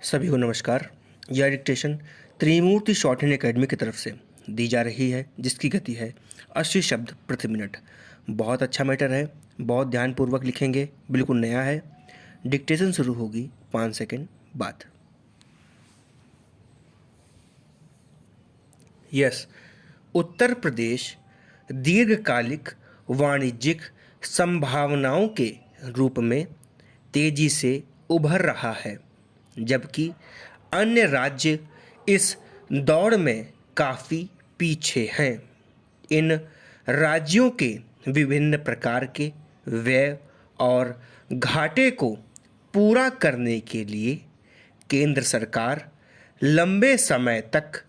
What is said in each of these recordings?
सभी को नमस्कार। यह डिक्टेशन त्रिमूर्ति शॉर्ट हैंड एकेडमी की तरफ से दी जा रही है, जिसकी गति है 80 शब्द प्रति मिनट। बहुत अच्छा मैटर है, बहुत ध्यानपूर्वक लिखेंगे, बिल्कुल नया है। डिक्टेशन शुरू होगी 5 सेकंड बाद। यस, उत्तर प्रदेश दीर्घकालिक वाणिज्यिक संभावनाओं के रूप में तेजी से उभर रहा है, जबकि अन्य राज्य इस दौड़ में काफ़ी पीछे हैं। इन राज्यों के विभिन्न प्रकार के व्यय और घाटे को पूरा करने के लिए केंद्र सरकार लंबे समय तक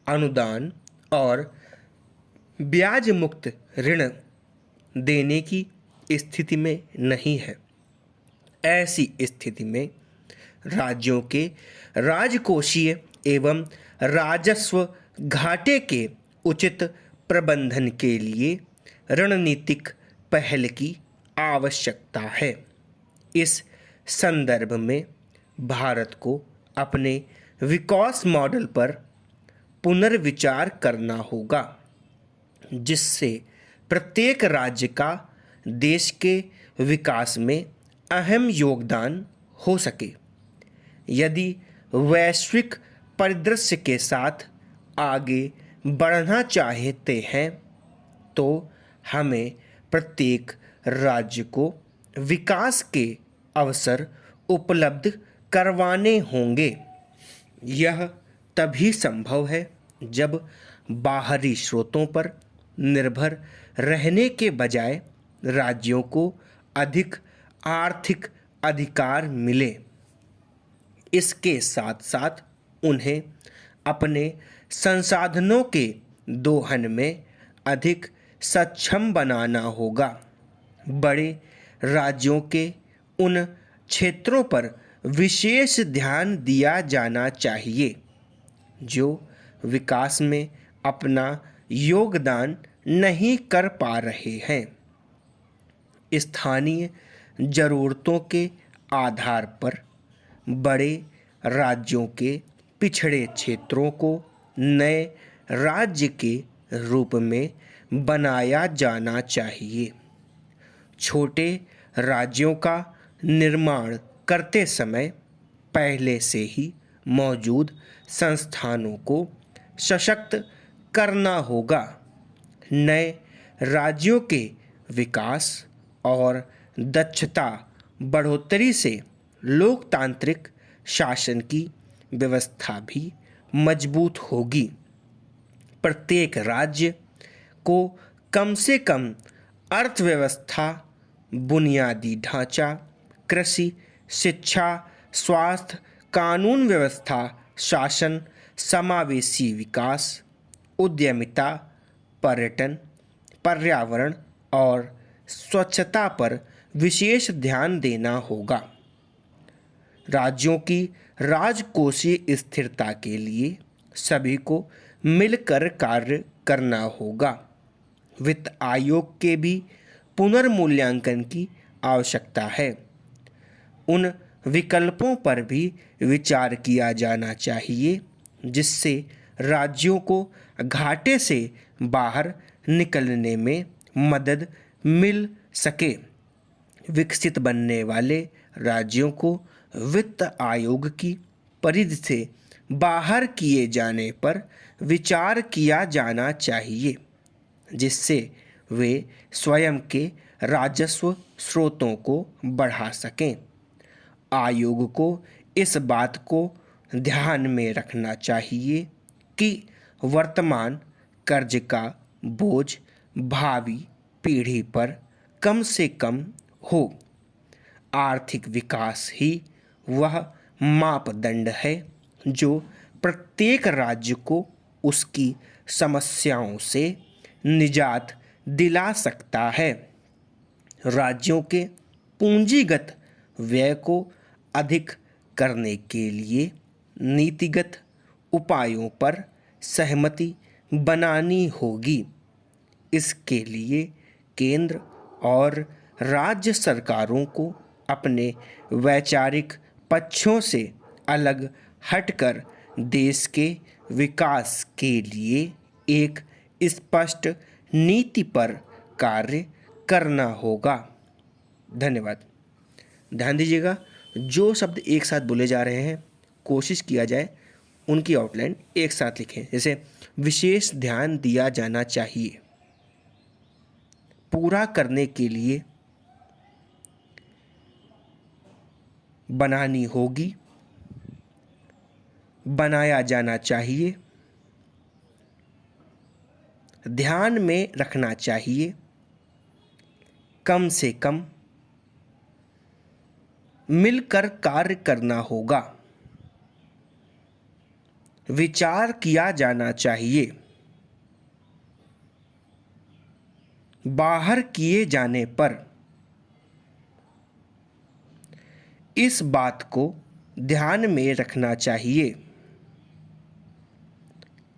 अनुदान और ब्याज मुक्त ऋण देने की स्थिति में नहीं है। ऐसी स्थिति में राज्यों के राजकोषीय एवं राजस्व घाटे के उचित प्रबंधन के लिए रणनीतिक पहल की आवश्यकता है। इस संदर्भ में भारत को अपने विकास मॉडल पर पुनर्विचार करना होगा, जिससे प्रत्येक राज्य का देश के विकास में अहम योगदान हो सके। यदि वैश्विक परिदृश्य के साथ आगे बढ़ना चाहते हैं तो हमें प्रत्येक राज्य को विकास के अवसर उपलब्ध करवाने होंगे। यह तभी संभव है जब बाहरी स्रोतों पर निर्भर रहने के बजाय राज्यों को अधिक आर्थिक अधिकार मिले। इसके साथ साथ उन्हें अपने संसाधनों के दोहन में अधिक सक्षम बनाना होगा। बड़े राज्यों के उन क्षेत्रों पर विशेष ध्यान दिया जाना चाहिए जो विकास में अपना योगदान नहीं कर पा रहे हैं। स्थानीय ज़रूरतों के आधार पर बड़े राज्यों के पिछड़े क्षेत्रों को नए राज्य के रूप में बनाया जाना चाहिए। छोटे राज्यों का निर्माण करते समय पहले से ही मौजूद संस्थानों को सशक्त करना होगा। नए राज्यों के विकास और दक्षता बढ़ोतरी से लोकतांत्रिक शासन की व्यवस्था भी मजबूत होगी। प्रत्येक राज्य को कम से कम अर्थव्यवस्था, बुनियादी ढांचा, कृषि, शिक्षा, स्वास्थ्य, कानून व्यवस्था, शासन, समावेशी विकास, उद्यमिता, पर्यटन, पर्यावरण और स्वच्छता पर विशेष ध्यान देना होगा। राज्यों की राजकोषीय स्थिरता के लिए सभी को मिलकर कार्य करना होगा। वित्त आयोग के भी पुनर्मूल्यांकन की आवश्यकता है। उन विकल्पों पर भी विचार किया जाना चाहिए जिससे राज्यों को घाटे से बाहर निकलने में मदद मिल सके। विकसित बनने वाले राज्यों को वित्त आयोग की परिधि से बाहर किए जाने पर विचार किया जाना चाहिए, जिससे वे स्वयं के राजस्व स्रोतों को बढ़ा सकें। आयोग को इस बात को ध्यान में रखना चाहिए कि वर्तमान कर्ज का बोझ भावी पीढ़ी पर कम से कम हो। आर्थिक विकास ही वह मापदंड है जो प्रत्येक राज्य को उसकी समस्याओं से निजात दिला सकता है। राज्यों के पूंजीगत व्यय को अधिक करने के लिए नीतिगत उपायों पर सहमति बनानी होगी। इसके लिए केंद्र और राज्य सरकारों को अपने वैचारिक पक्षों से अलग हटकर देश के विकास के लिए एक स्पष्ट नीति पर कार्य करना होगा। धन्यवाद। ध्यान दीजिएगा, जो शब्द एक साथ बोले जा रहे हैं कोशिश किया जाए उनकी आउटलाइन एक साथ लिखें। जैसे विशेष ध्यान दिया जाना चाहिए, पूरा करने के लिए बनानी होगी, बनाया जाना चाहिए, ध्यान में रखना चाहिए, कम से कम, मिलकर कार्य करना होगा, विचार किया जाना चाहिए, बाहर किए जाने पर, इस बात को ध्यान में रखना चाहिए,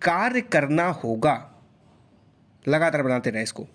कार्य करना होगा। लगातार बनाते रहें इसको।